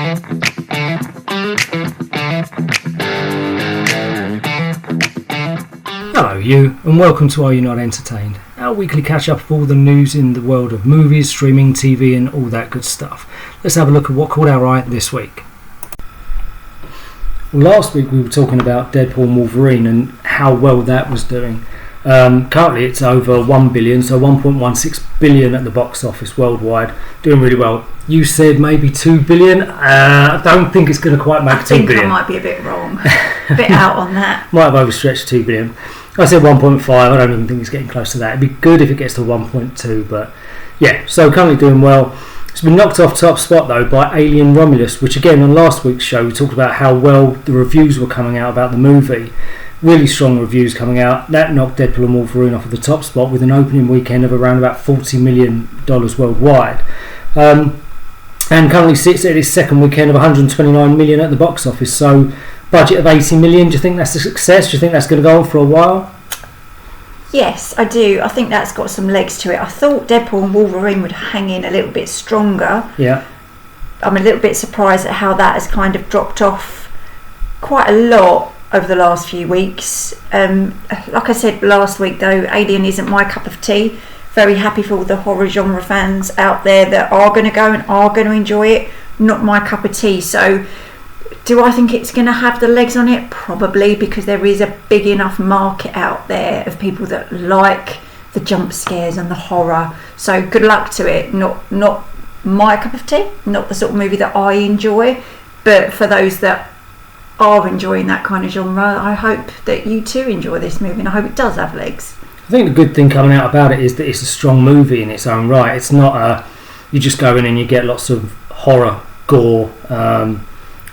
Hello you, and welcome to Are You Not Entertained? Our weekly catch up of all the news in the world of movies, streaming, TV and all that good stuff. Let's have a look at what caught our eye this week. Last week we were talking about Deadpool and Wolverine and how well that was doing. Currently it's over 1 billion, so 1.16 billion at the box office worldwide, doing really well. You said maybe 2 billion. I don't think it's going to quite make 2 billion. I might be a bit wrong, a bit out on that. Might have overstretched 2 billion. I said 1.5, I don't even think it's getting close to that. It'd be good if it gets to 1.2, but yeah, so currently doing well. It's been knocked off top spot though by Alien Romulus, which again on last week's show we talked about how well the reviews were coming out about the movie. Really strong reviews coming out. That knocked Deadpool and Wolverine off of the top spot with an opening weekend of around about $40 million worldwide. And currently sits at its second weekend of 129 million at the box office, so budget of 80 million. Do you think that's a success? Do you think that's going to go on for a while? Yes, I do. I think that's got some legs to it. I thought Deadpool and Wolverine would hang in a little bit stronger. Yeah. I'm a little bit surprised at how that has kind of dropped off quite a lot over the last few weeks. Like I said last week though, Alien isn't my cup of tea. Very happy for all the horror genre fans out there that are going to go and are going to enjoy it. Not my cup of tea. So do I think it's going to have the legs on it? Probably, because there is a big enough market out there of people that like the jump scares and the horror. So good luck to it. Not my cup of tea, not the sort of movie that I enjoy, but for those that are enjoying that kind of genre, I hope that you too enjoy this movie, and I hope it does have legs. I think the good thing coming out about it is that it's a strong movie in its own right. It's not you just go in and you get lots of horror, gore.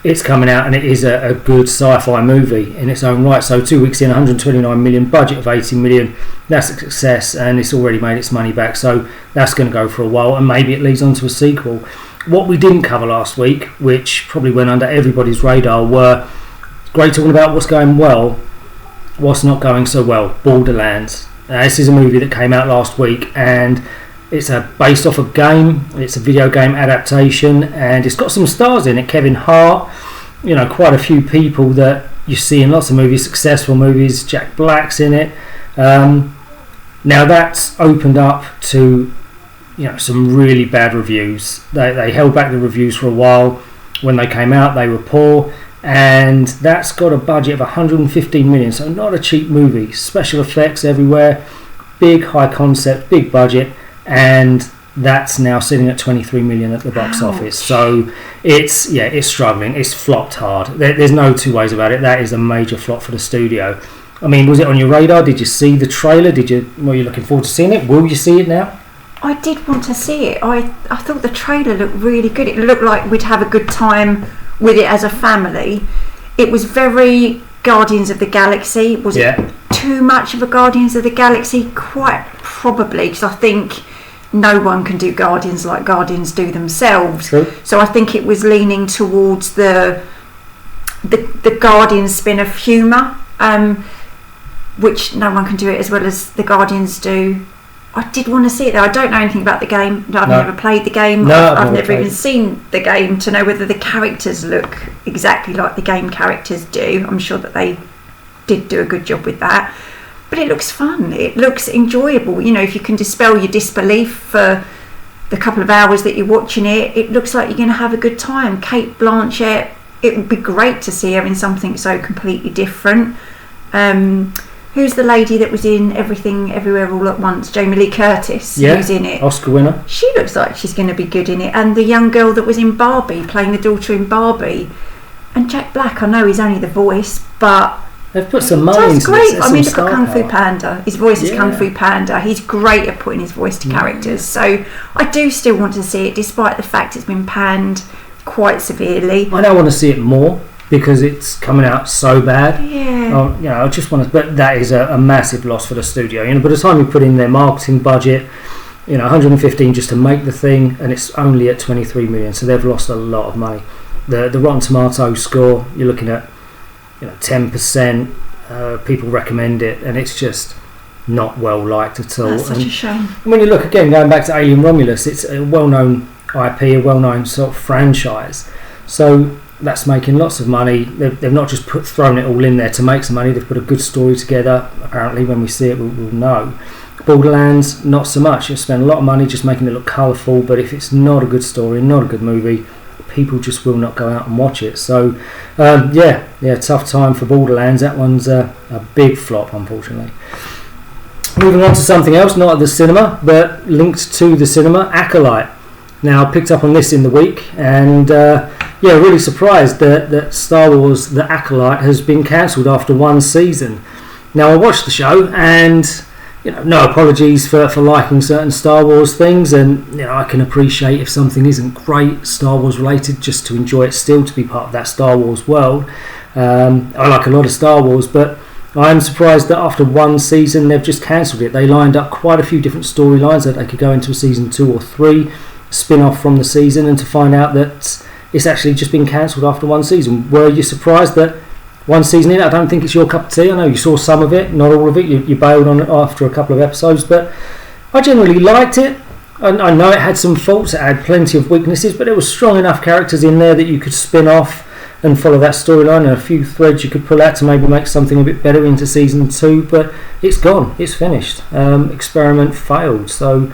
It's coming out and it is a good sci-fi movie in its own right. So 2 weeks in, 129 million, budget of 80 million. That's a success, and it's already made its money back. So that's going to go for a while, and maybe it leads on to a sequel. What we didn't cover last week, which probably went under everybody's radar, were great talking about what's going well, what's not going so well. Borderlands. This is a movie that came out last week, and it's based off a game. It's a video game adaptation, and it's got some stars in it. Kevin Hart, quite a few people that you see in lots of movies, successful movies. Jack Black's in it. Now that's opened up to some really bad reviews. They held back the reviews for a while. When they came out, they were poor, and that's got a budget of 115 million. So not a cheap movie. Special effects everywhere, big high concept, big budget. And that's now sitting at 23 million at the box office. So it's struggling. It's flopped hard. There's no two ways about it. That is a major flop for the studio. I mean, was it on your radar? Did you see the trailer? Were you looking forward to seeing it? Will you see it now? I did want to see it. I thought the trailer looked really good. It looked like we'd have a good time with it as a family. It was very Guardians of the Galaxy. Was it too much of a Guardians of the Galaxy? Quite probably, because I think no one can do Guardians like Guardians do themselves. True. So I think it was leaning towards the Guardians spin of humour, which no one can do it as well as the Guardians do. I did want to see it though. I don't know anything about the game. I've never played the game. I've never even seen the game to know whether the characters look exactly like the game characters do. I'm sure that they did do a good job with that. But it looks fun. It looks enjoyable. If you can dispel your disbelief for the couple of hours that you're watching it, it looks like you're going to have a good time. Cate Blanchett, it would be great to see her in something so completely different. Who's the lady that was in Everything Everywhere All at Once? Jamie Lee Curtis, who's in it. Oscar winner. She looks like she's going to be good in it. And the young girl that was in Barbie, playing the daughter in Barbie. And Jack Black, I know he's only the voice, but they've put some money into great. it. I mean, look at Kung Fu Panda. His voice is Kung Fu Panda. He's great at putting his voice to characters. So I do still want to see it, despite the fact it's been panned quite severely. I now want to see it more, because it's coming out so bad. Yeah. I just want to, but that is a massive loss for the studio. By the time you put in their marketing budget, 115 just to make the thing, and it's only at 23 million, so they've lost a lot of money. The Rotten Tomatoes score, you're looking at 10%. People recommend it, and it's just not well liked at all. That's such a shame. When you look again, going back to Alien Romulus, it's a well-known IP, a well-known sort of franchise. So that's making lots of money. They've not just thrown it all in there to make some money. They've put a good story together. Apparently, when we see it, we'll know. Borderlands, not so much. You spend a lot of money just making it look colourful, but if it's not a good story, not a good movie, people just will not go out and watch it. So, tough time for Borderlands. That one's a big flop, unfortunately. Moving on to something else, not at the cinema, but linked to the cinema, Acolyte. Now, I picked up on this in the week, and really surprised that Star Wars The Acolyte has been cancelled after one season. Now, I watched the show, and no apologies for liking certain Star Wars things, and I can appreciate if something isn't great Star Wars related, just to enjoy it still, to be part of that Star Wars world. I like a lot of Star Wars, but I'm surprised that after one season they've just cancelled it. They lined up quite a few different storylines that they could go into a season 2 or 3, spin off from the season, and to find out that it's actually just been cancelled after one season. Were you surprised that one season in, I don't think it's your cup of tea? I know you saw some of it, not all of it. You bailed on it after a couple of episodes, but I generally liked it. I know it had some faults, it had plenty of weaknesses, but there were strong enough characters in there that you could spin off and follow that storyline, and a few threads you could pull out to maybe make something a bit better into season 2, but it's gone, it's finished. Experiment failed. So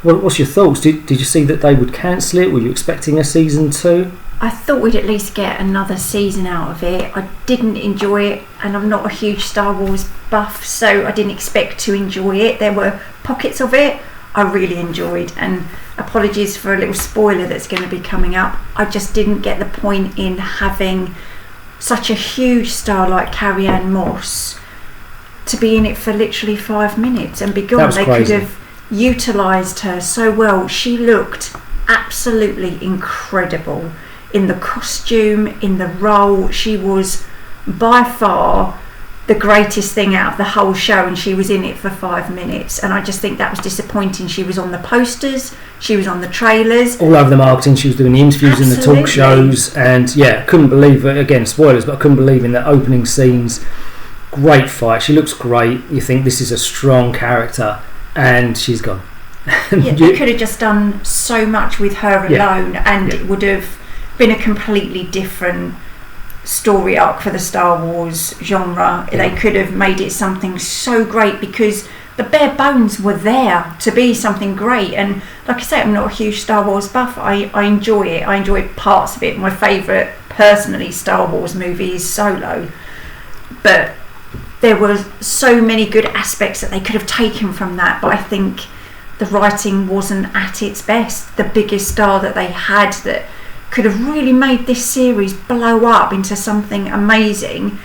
what's your thoughts? Did you see that they would cancel it? Were you expecting a season 2? I thought we'd at least get another season out of it. I didn't enjoy it, and I'm not a huge Star Wars buff, so I didn't expect to enjoy it. There were pockets of it I really enjoyed, and apologies for a little spoiler that's going to be coming up. I just didn't get the point in having such a huge star like Carrie-Anne Moss to be in it for literally 5 minutes and be gone. They could have utilised her so well. She looked absolutely incredible in the costume, in the role. She was by far the greatest thing out of the whole show, and she was in it for 5 minutes, and I just think that was disappointing. She was on the posters, she was on the trailers, all over the marketing. She was doing the interviews and the talk shows, and couldn't believe it. Again, spoilers, but I couldn't believe in the opening scenes. Great fight, she looks great. You think this is a strong character, and she's gone. They could have just done so much with her alone, and it would have been a completely different story arc for the Star Wars genre. They could have made it something so great, because the bare bones were there to be something great. And like I say, I'm not a huge Star Wars buff. I enjoy it. I enjoy parts of it. My favourite, personally, Star Wars movie is Solo. But there were so many good aspects that they could have taken from that. But I think the writing wasn't at its best. The biggest star that they had that could have really made this series blow up into something amazing,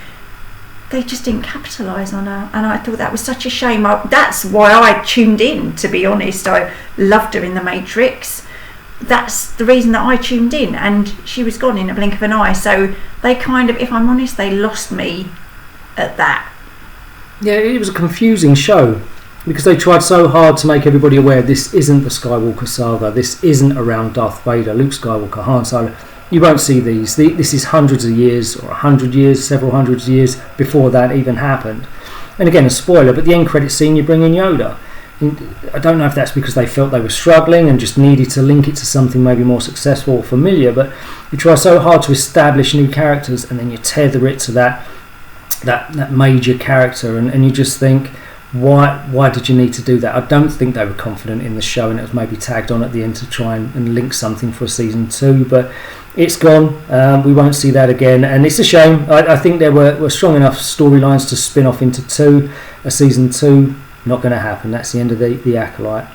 they just didn't capitalise on her, and I thought that was such a shame. That's why I tuned in, to be honest. I loved her in The Matrix. That's the reason that I tuned in, and she was gone in a blink of an eye. So they kind of, if I'm honest, they lost me at that. Yeah, it was a confusing show, because they tried so hard to make everybody aware this isn't the Skywalker saga, this isn't around Darth Vader, Luke Skywalker, Han Solo. You won't see these. This is hundreds of years, or 100 years, several hundreds of years before that even happened. And again, a spoiler, but the end credit scene, you bring in Yoda. And I don't know if that's because they felt they were struggling and just needed to link it to something maybe more successful or familiar, but you try so hard to establish new characters, and then you tether it to that major character, and you just think, why did you need to do that? I don't think they were confident in the show, and it was maybe tagged on at the end to try and link something for a season 2, but it's gone. We won't see that again, and it's a shame. I think there were strong enough storylines to spin off into a season 2. Not going to happen. That's the end of the Acolyte.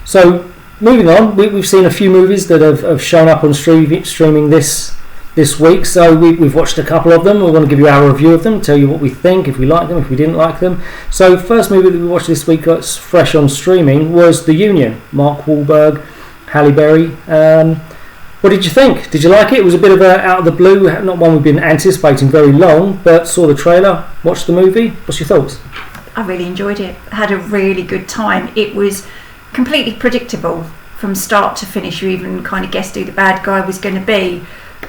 So moving on, we've seen a few movies that have shown up on streaming this week, so we've watched a couple of them. We want to give you our review of them, tell you what we think, if we like them, if we didn't like them. So first movie that we watched this week that's fresh on streaming was The Union. Mark Wahlberg, Halle Berry. What did you think? Did you like it? It was a bit of a out of the blue, not one we've been anticipating very long, but saw the trailer, watched the movie. What's your thoughts? I really enjoyed it. I had a really good time. It was completely predictable from start to finish. You even kind of guessed who the bad guy was going to be.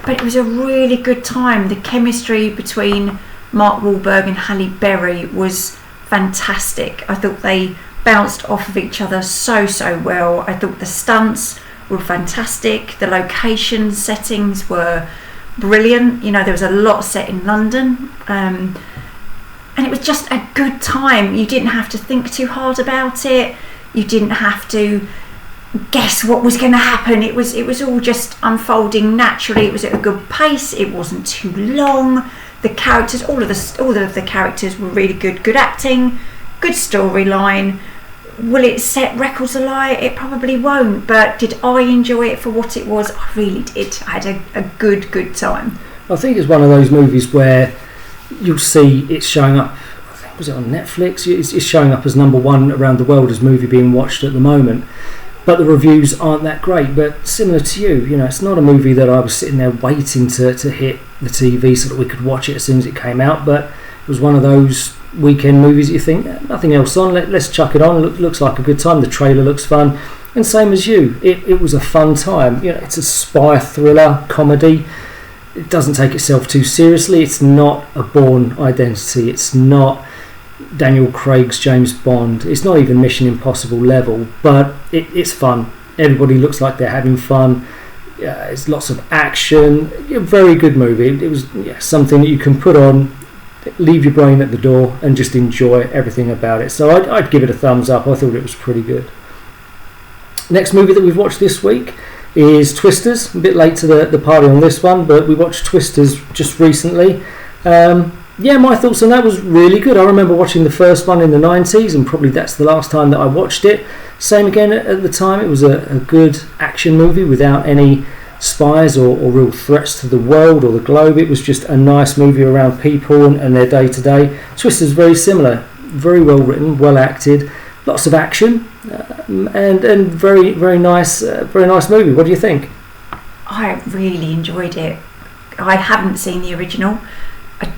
But it was a really good time. The chemistry between Mark Wahlberg and Halle Berry was fantastic. I thought they bounced off of each other so well. I thought the stunts were fantastic. The location settings were brilliant. There was a lot set in London, and it was just a good time. You didn't have to think too hard about it. You didn't have to guess what was going to happen. It was all just unfolding naturally. It was at a good pace. It wasn't too long. The characters, all of the characters were really good acting, good storyline. Will it set records alight? It probably won't, but did I enjoy it for what it was? I really did. I had a good time. I think it's one of those movies where you'll see it's showing up, I think, was it on Netflix? It's showing up as number one around the world as movie being watched at the moment. But the reviews aren't that great. But similar to you, it's not a movie that I was sitting there waiting to hit the TV so that we could watch it as soon as it came out. But it was one of those weekend movies that you think, nothing else on, let's chuck it on. Looks like a good time. The trailer looks fun. And same as you, it was a fun time. It's a spy thriller comedy. It doesn't take itself too seriously. It's not a Bourne Identity. It's not Daniel Craig's James Bond. It's not even Mission Impossible level, but it's fun. Everybody looks like they're having fun. It's lots of action. Very good movie. It was something that you can put on, leave your brain at the door, and just enjoy everything about it. So I'd give it a thumbs up. I thought it was pretty good. Next movie that we've watched this week is Twisters. A bit late to the party on this one, but we watched Twisters just recently. My thoughts on that was really good. I remember watching the first one in the 90s, and probably that's the last time that I watched it. Same again at the time. It was a good action movie without any spies or real threats to the world or the globe. It was just a nice movie around people and their day-to-day. Twisters very similar. Very well written, well acted, lots of action, and very nice movie. What do you think? I really enjoyed it. I haven't seen the original,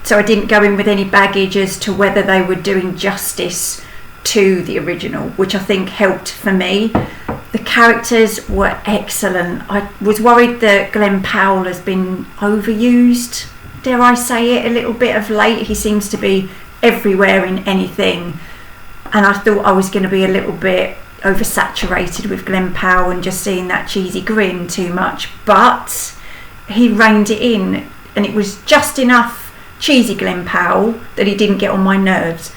so I didn't go in with any baggage as to whether they were doing justice to the original, which I think helped for me. The characters were excellent. I was worried that Glenn Powell has been overused, dare I say it, a little bit of late. He seems to be everywhere in anything, and I thought I was going to be a little bit oversaturated with Glenn Powell and just seeing that cheesy grin too much, but he reined it in, and it was just enough cheesy Glenn Powell that he didn't get on my nerves.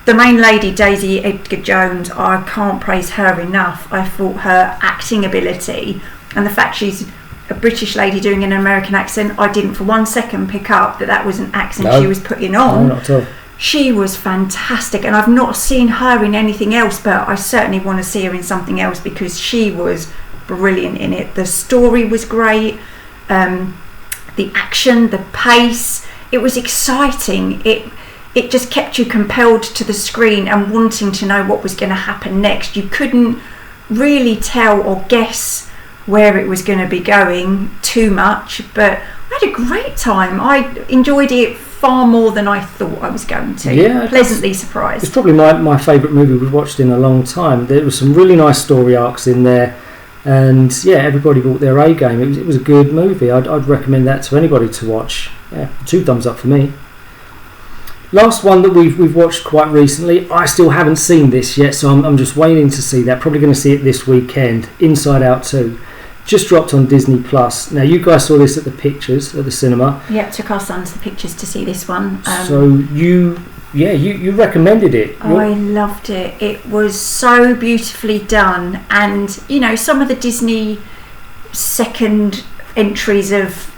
The main lady, Daisy Edgar Jones, I can't praise her enough. I thought her acting ability and the fact she's a British lady doing an American accent, I didn't for 1 second pick up that was an accent she was putting on. No, not at all. She was fantastic, and I've not seen her in anything else, but I certainly want to see her in something else because she was brilliant in it. The story was great, the action, the pace, it was exciting. It just kept you compelled to the screen and wanting to know what was going to happen next. You couldn't really tell or guess where it was going to be going too much, but I had a great time. I enjoyed it far more than I thought I was going to. Yeah, pleasantly surprised. It's probably my favourite movie we've watched in a long time. There was some really nice story arcs in there, and everybody brought their A game. It was a good movie. I'd recommend that to anybody to watch. 2 thumbs up for me. Last one that we've watched quite recently. I still haven't seen this yet, so I'm just waiting to see that. Probably going to see it this weekend. Inside Out 2. Just dropped on Disney Plus. Now, you guys saw this at the pictures at the cinema. Yeah, took our son to the pictures to see this one. So you recommended it. I loved it. It was so beautifully done, and some of the Disney second entries of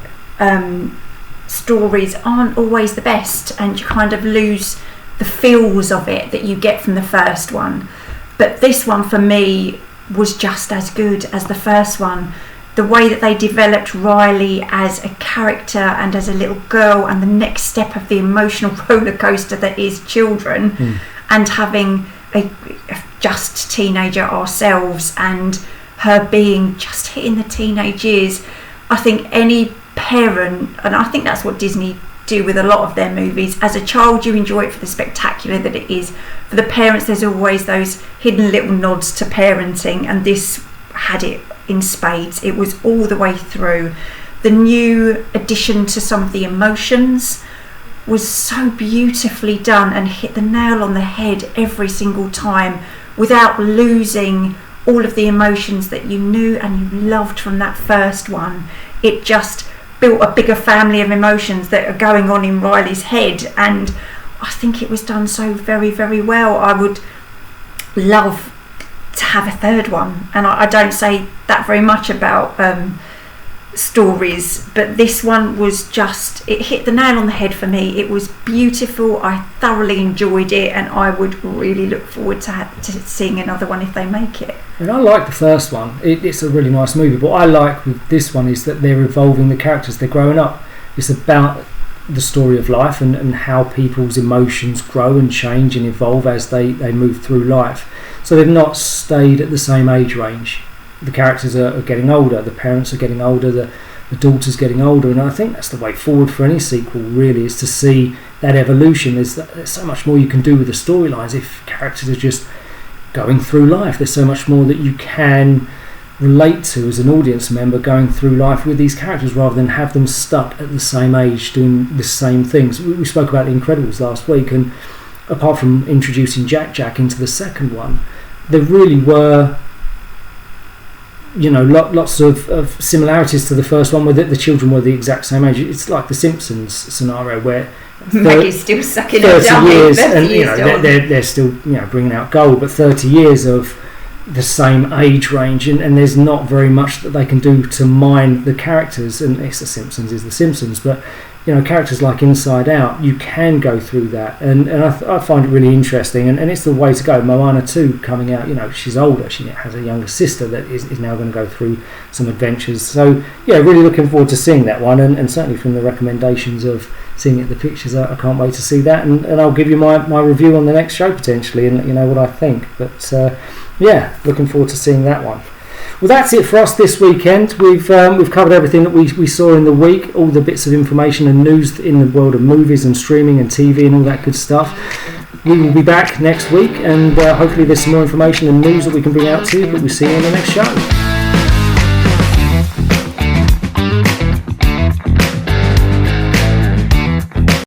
stories aren't always the best, and you kind of lose the feels of it that you get from the first one. But this one for me was just as good as the first one. The way that they developed Riley as a character and as a little girl, and the next step of the emotional roller coaster that is children, and having a just teenager ourselves, and her being just hitting the teenage years. I think any parent, and I think that's what Disney do with a lot of their movies, as a child you enjoy it for the spectacular that it is. For the parents, there's always those hidden little nods to parenting, and this had it in spades. It was all the way through. The new addition to some of the emotions was so beautifully done and hit the nail on the head every single time without losing all of the emotions that you knew and you loved from that first one. It just built a bigger family of emotions that are going on in Riley's head, and I think it was done so very, very well. I would love to have a third one, and I don't say that very much about stories, but this one was just, it hit the nail on the head for me. It was beautiful. I thoroughly enjoyed it, and I would really look forward to seeing another one if they make it. And I like the first one. It's a really nice movie, but what I like with this one is that they're evolving the characters. They're growing up. It's about the story of life and how people's emotions grow and change and evolve as they move through life. So they've not stayed at the same age range. The characters are getting older, the parents are getting older, the daughter's getting older, and I think that's the way forward for any sequel, really, is to see that evolution. There's so much more you can do with the storylines if characters are just going through life. There's so much more that you can relate to as an audience member going through life with these characters, rather than have them stuck at the same age doing the same things. We spoke about The Incredibles last week, and apart from introducing Jack into the second one, there really were, you know, lots of similarities to the first one, where the children were the exact same age. It's like the Simpsons scenario where Maggie's still sucking 30 it years, down, and you know they're still, you know, bringing out gold, but 30 years of the same age range, and there's not very much that they can do to mine the characters. And it's the Simpsons is the Simpsons, but you know, characters like Inside Out, you can go through that, and I find it really interesting, and it's the way to go. Moana 2 coming out, you know, she's older, she has a younger sister that is now going to go through some adventures. So yeah, really looking forward to seeing that one, and certainly from the recommendations of seeing it at the pictures, I can't wait to see that, and I'll give you my review on the next show potentially, and let you know what I think. But yeah, looking forward to seeing that one. Well, that's it for us this weekend. We've covered everything that we saw in the week, all the bits of information and news in the world of movies and streaming and TV and all that good stuff. We will be back next week, and hopefully there's some more information and news that we can bring out to you, but we'll see you on the next show.